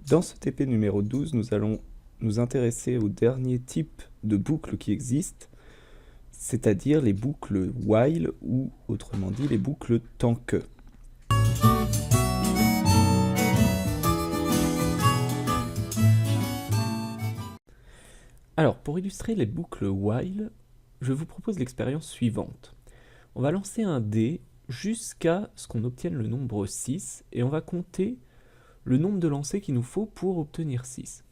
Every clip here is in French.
Dans ce TP numéro 12, nous allons nous intéresser au dernier type de boucle qui existe, c'est-à-dire les boucles while ou autrement dit les boucles tant que. Alors pour illustrer les boucles while, je vous propose l'expérience suivante. On va lancer un dé jusqu'à ce qu'on obtienne le nombre 6 et on va compter le nombre de lancers qu'il nous faut pour obtenir 6.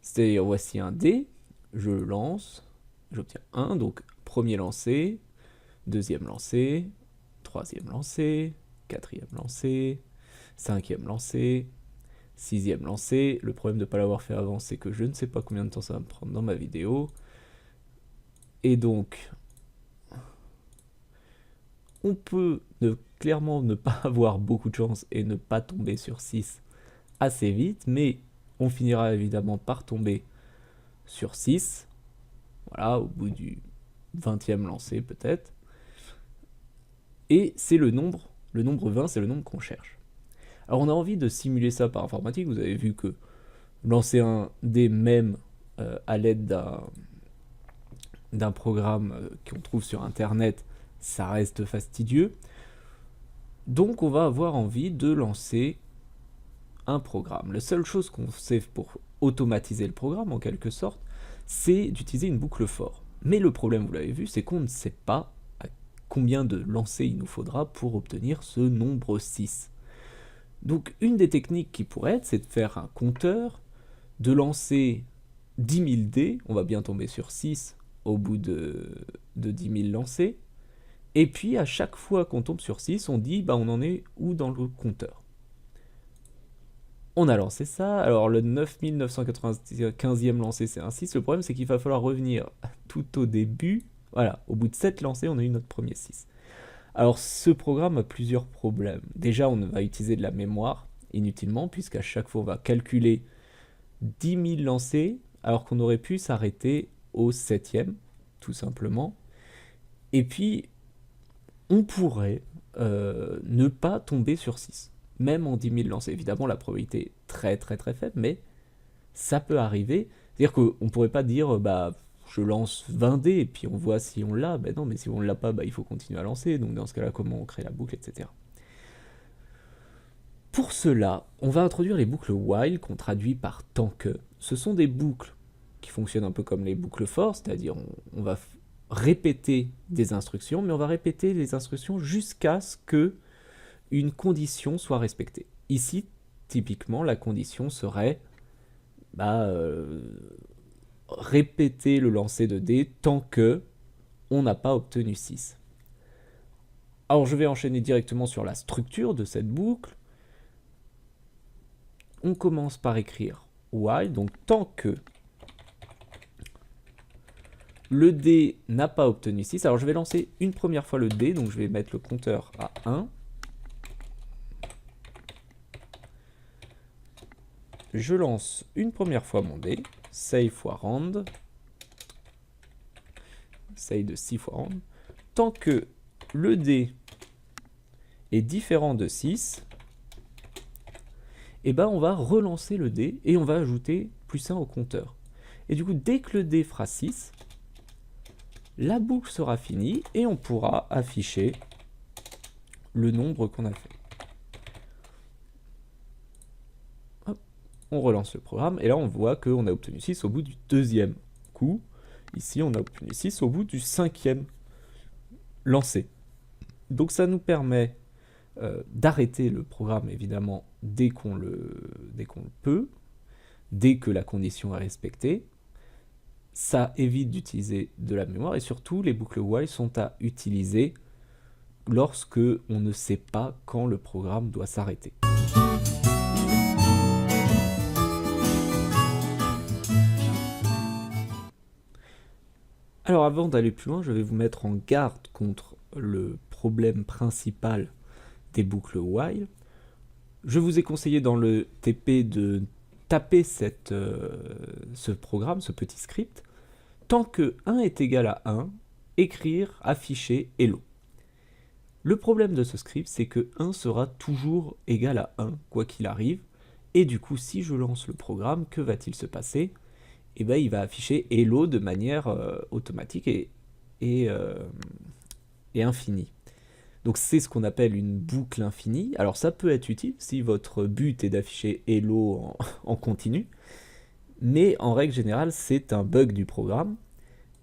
C'est-à-dire, voici un dé, je lance, j'obtiens 1, donc premier lancer, deuxième lancer, troisième lancer, quatrième lancer, cinquième lancer, sixième lancer. Le problème de ne pas l'avoir fait avant, c'est que je ne sais pas combien de temps ça va me prendre dans ma vidéo. Et donc, on peut clairement ne pas avoir beaucoup de chance et ne pas tomber sur 6 assez vite, mais on finira évidemment par tomber sur 6, voilà, au bout du 20e lancer peut-être. Et c'est le nombre 20, c'est le nombre qu'on cherche. Alors on a envie de simuler ça par informatique, vous avez vu que lancer un dé même à l'aide d'un programme qu'on trouve sur internet, ça reste fastidieux. Donc on va avoir envie de lancer un programme. La seule chose qu'on sait pour automatiser le programme en quelque sorte, c'est d'utiliser une boucle for. Mais le problème, vous l'avez vu, c'est qu'on ne sait pas combien de lancers il nous faudra pour obtenir ce nombre 6. Donc une des techniques qui pourrait être, c'est de faire un compteur, de lancer 10 000 dés, on va bien tomber sur 6 au bout de 10 000 lancers, et puis à chaque fois qu'on tombe sur 6, on dit bah, on en est où dans le compteur. On a lancé ça, alors le 9995e lancé c'est un 6, le problème c'est qu'il va falloir revenir tout au début, voilà, au bout de 7 lancés on a eu notre premier 6. Alors ce programme a plusieurs problèmes. Déjà on va utiliser de la mémoire inutilement, puisqu'à chaque fois on va calculer 10 000 lancers, alors qu'on aurait pu s'arrêter au 7e, tout simplement. Et puis on pourrait ne pas tomber sur 6. Même en 10 000 lancers. Évidemment, la probabilité est très faible, mais ça peut arriver. C'est-à-dire qu'on ne pourrait pas dire, bah, je lance 20 dés et puis on voit si on l'a. Ben non, mais si on ne l'a pas, bah, il faut continuer à lancer. Donc dans ce cas-là, comment on crée la boucle, etc. Pour cela, on va introduire les boucles while qu'on traduit par tant que. Ce sont des boucles qui fonctionnent un peu comme les boucles for, c'est-à-dire on va répéter des instructions, mais on va répéter les instructions jusqu'à ce que une condition soit respectée. Ici, typiquement, la condition serait répéter le lancer de dés tant que on n'a pas obtenu 6. Alors je vais enchaîner directement sur la structure de cette boucle. On commence par écrire while, donc tant que le dé n'a pas obtenu 6. Alors je vais lancer une première fois le dé, donc je vais mettre le compteur à 1. Je lance une première fois mon dé, save fois round, save de 6 fois round. Tant que le dé est différent de 6, et ben on va relancer le dé et on va ajouter plus 1 au compteur. Et du coup, dès que le dé fera 6, la boucle sera finie et on pourra afficher le nombre qu'on a fait. On relance le programme, et là on voit qu'on a obtenu 6 au bout du deuxième coup. Ici, on a obtenu 6 au bout du 5e lancé. Donc ça nous permet d'arrêter le programme, évidemment, dès qu'on le peut, dès que la condition est respectée. Ça évite d'utiliser de la mémoire, et surtout, les boucles while sont à utiliser lorsque on ne sait pas quand le programme doit s'arrêter. Alors avant d'aller plus loin, je vais vous mettre en garde contre le problème principal des boucles while. Je vous ai conseillé dans le TP de taper ce programme, ce petit script, tant que 1 est égal à 1, écrire, afficher hello. Le problème de ce script, c'est que 1 sera toujours égal à 1, quoi qu'il arrive, Et du coup, si je lance le programme, que va-t-il se passer? Eh ben, il va afficher hello de manière automatique et, euh, et infinie. Donc c'est ce qu'on appelle une boucle infinie. Alors ça peut être utile si votre but est d'afficher hello en continu, mais en règle générale, c'est un bug du programme.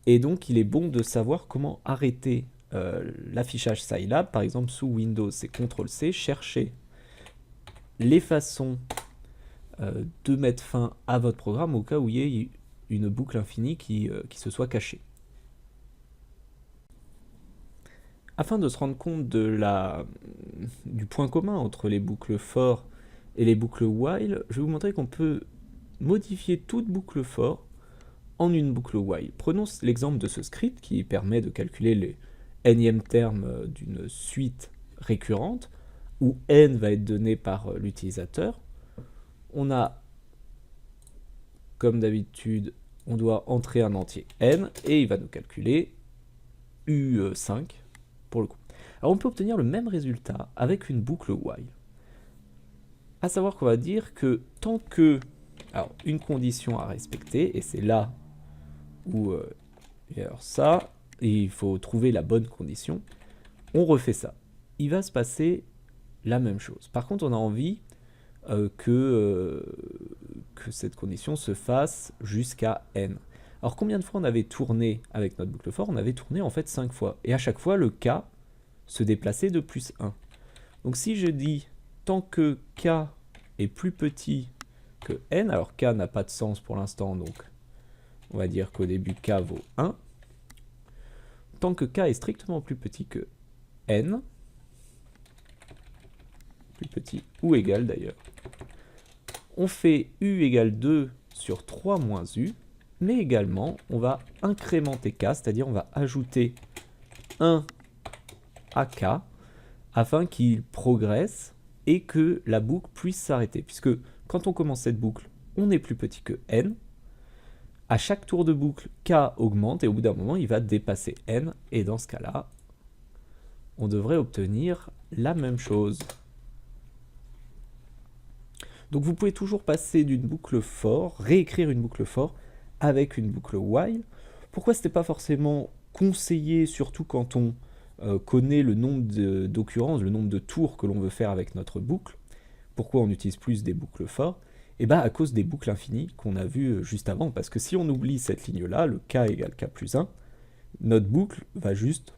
Et donc, il est bon de savoir comment arrêter l'affichage Scilab. Par exemple, sous Windows, c'est CTRL-C, chercher les façons de mettre fin à votre programme au cas où il y ait une boucle infinie qui se soit cachée. Afin de se rendre compte du point commun entre les boucles for et les boucles while, je vais vous montrer qu'on peut modifier toute boucle for en une boucle while. Prenons l'exemple de ce script qui permet de calculer les nème termes d'une suite récurrente, où n va être donné par l'utilisateur. On a, comme d'habitude, on doit entrer un entier n, et il va nous calculer U5 pour le coup. Alors on peut obtenir le même résultat avec une boucle while. À savoir qu'on va dire que tant que, alors une condition à respecter, et c'est là où alors ça, il faut trouver la bonne condition, on refait ça. Il va se passer la même chose. Par contre, on a envie que cette condition se fasse jusqu'à n. Alors combien de fois on avait tourné avec notre boucle for? On avait tourné en fait 5 fois. Et à chaque fois, le k se déplaçait de plus 1. Donc si je dis tant que k est plus petit que n, alors k n'a pas de sens pour l'instant, donc on va dire qu'au début k vaut 1. Tant que k est strictement plus petit que n, plus petit ou égal d'ailleurs, on fait u égale 2 sur 3 moins u, mais également on va incrémenter k, c'est-à-dire on va ajouter 1 à k afin qu'il progresse et que la boucle puisse s'arrêter. Puisque quand on commence cette boucle, on est plus petit que n. À chaque tour de boucle, k augmente et au bout d'un moment, il va dépasser n. Et dans ce cas-là, on devrait obtenir la même chose. Donc vous pouvez toujours passer d'une boucle for, réécrire une boucle for avec une boucle while. Pourquoi ce n'était pas forcément conseillé, surtout quand on connaît le nombre d'occurrences, le nombre de tours que l'on veut faire avec notre boucle? Pourquoi on utilise plus des boucles for? Et bien à cause des boucles infinies qu'on a vues juste avant, parce que si on oublie cette ligne-là, le k égale k plus 1, notre boucle va juste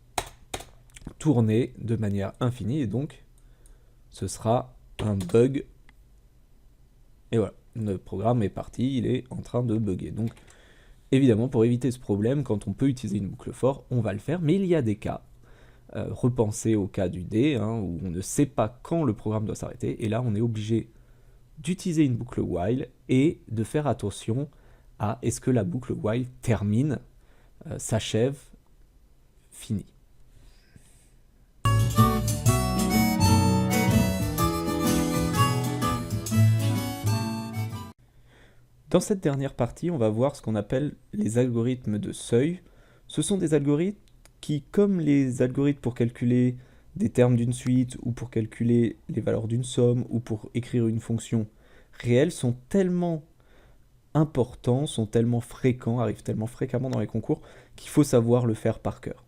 tourner de manière infinie, et donc ce sera un bug. Et voilà, notre programme est parti, il est en train de bugger. Donc évidemment, pour éviter ce problème, quand on peut utiliser une boucle for, on va le faire, mais il y a des cas. Repensez au cas du dé, où on ne sait pas quand le programme doit s'arrêter, et là on est obligé d'utiliser une boucle while et de faire attention à est-ce que la boucle while termine, s'achève, finit. Dans cette dernière partie, on va voir ce qu'on appelle les algorithmes de seuil. Ce sont des algorithmes qui, comme les algorithmes pour calculer des termes d'une suite, ou pour calculer les valeurs d'une somme, ou pour écrire une fonction réelle, sont tellement importants, sont tellement fréquents, arrivent tellement fréquemment dans les concours, qu'il faut savoir le faire par cœur.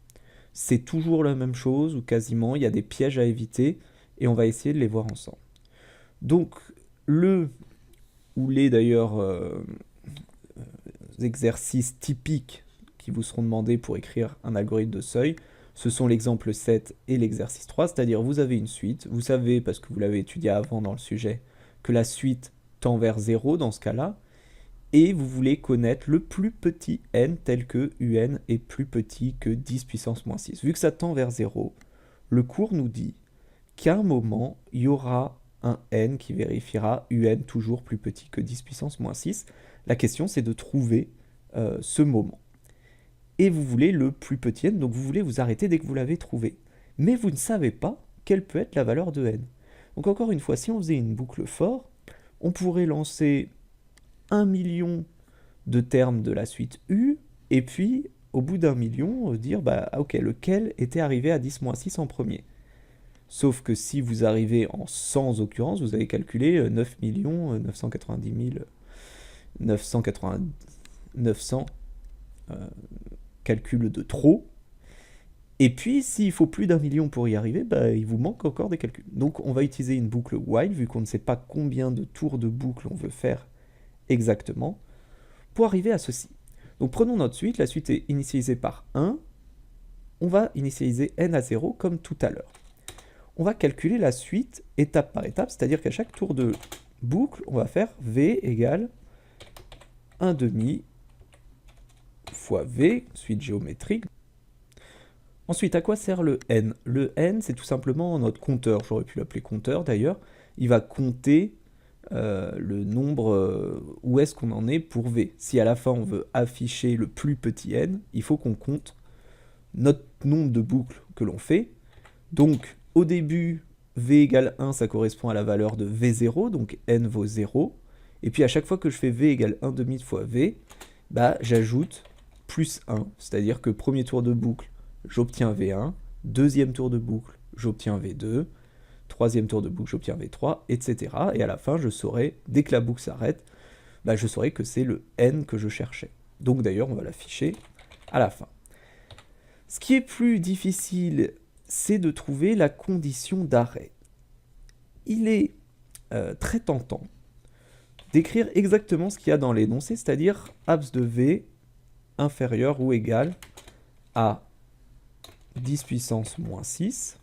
C'est toujours la même chose, ou quasiment, il y a des pièges à éviter, et on va essayer de les voir ensemble. Donc, ou les d'ailleurs exercices typiques qui vous seront demandés pour écrire un algorithme de seuil, ce sont l'exemple 7 et l'exercice 3, c'est-à-dire vous avez une suite, vous savez, parce que vous l'avez étudié avant dans le sujet, que la suite tend vers 0 dans ce cas-là, et vous voulez connaître le plus petit n tel que un est plus petit que 10 puissance moins 6. Vu que ça tend vers 0, le cours nous dit qu'à un moment, il y aura un n qui vérifiera un toujours plus petit que 10 puissance moins 6. La question, c'est de trouver ce moment. Et vous voulez le plus petit n, donc vous voulez vous arrêter dès que vous l'avez trouvé. Mais vous ne savez pas quelle peut être la valeur de n. Donc encore une fois, si on faisait une boucle for, on pourrait lancer 1 million de termes de la suite U, et puis au bout d'1 million, dire, bah ok, lequel était arrivé à 10-6 en premier. Sauf que si vous arrivez en 100 occurrences, vous avez calculé 9 990 900 calculs de trop. Et puis, s'il faut plus d'1 million pour y arriver, bah, il vous manque encore des calculs. Donc, on va utiliser une boucle while, vu qu'on ne sait pas combien de tours de boucle on veut faire exactement, pour arriver à ceci. Donc, prenons notre suite. La suite est initialisée par 1. On va initialiser n à 0 comme tout à l'heure. On va calculer la suite étape par étape, c'est-à-dire qu'à chaque tour de boucle, on va faire v égale 1 demi fois v, suite géométrique. Ensuite, à quoi sert le n? Le n, c'est tout simplement notre compteur. J'aurais pu l'appeler compteur d'ailleurs. Il va compter le nombre où est-ce qu'on en est pour v. Si à la fin on veut afficher le plus petit n, il faut qu'on compte notre nombre de boucles que l'on fait. Donc au début, v égale 1, ça correspond à la valeur de v0, donc n vaut 0. Et puis à chaque fois que je fais v égale 1 demi fois v, bah, j'ajoute plus 1, c'est-à-dire que premier tour de boucle, j'obtiens V1, deuxième tour de boucle, j'obtiens V2, troisième tour de boucle, j'obtiens V3, etc. Et à la fin, je saurai, dès que la boucle s'arrête, bah, je saurai que c'est le n que je cherchais. Donc d'ailleurs, on va l'afficher à la fin. Ce qui est plus difficile, c'est de trouver la condition d'arrêt. Il est très tentant d'écrire exactement ce qu'il y a dans l'énoncé, c'est-à-dire abs de V inférieur ou égal à 10 puissance moins 6.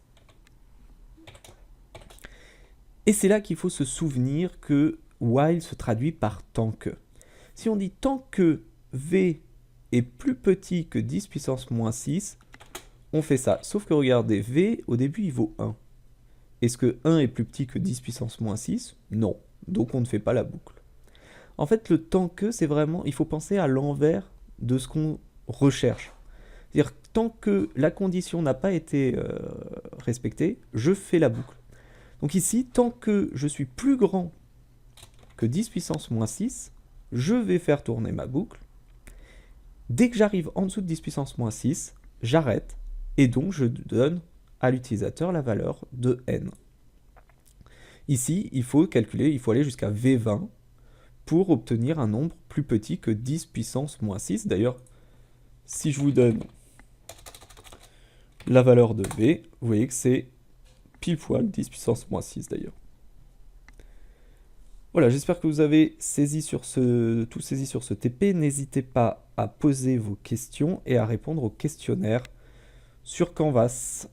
Et c'est là qu'il faut se souvenir que while se traduit par tant que. Si on dit tant que V est plus petit que 10 puissance moins 6, on fait ça. Sauf que regardez, V au début il vaut 1. Est-ce que 1 est plus petit que 10 puissance moins 6? Non. Donc on ne fait pas la boucle. En fait, le tant que, c'est vraiment, il faut penser à l'envers de ce qu'on recherche. C'est-à-dire, tant que la condition n'a pas été respectée, je fais la boucle. Donc ici, tant que je suis plus grand que 10 puissance moins 6, je vais faire tourner ma boucle. Dès que j'arrive en dessous de 10 puissance moins 6, j'arrête, et donc je donne à l'utilisateur la valeur de n. Ici, il faut calculer, il faut aller jusqu'à V20 pour obtenir un nombre plus petit que 10 puissance moins 6. D'ailleurs, si je vous donne la valeur de V, vous voyez que c'est pile poil 10 puissance moins 6 d'ailleurs. Voilà, j'espère que vous avez tout saisi sur ce TP. N'hésitez pas à poser vos questions et à répondre au questionnaire sur Canvas.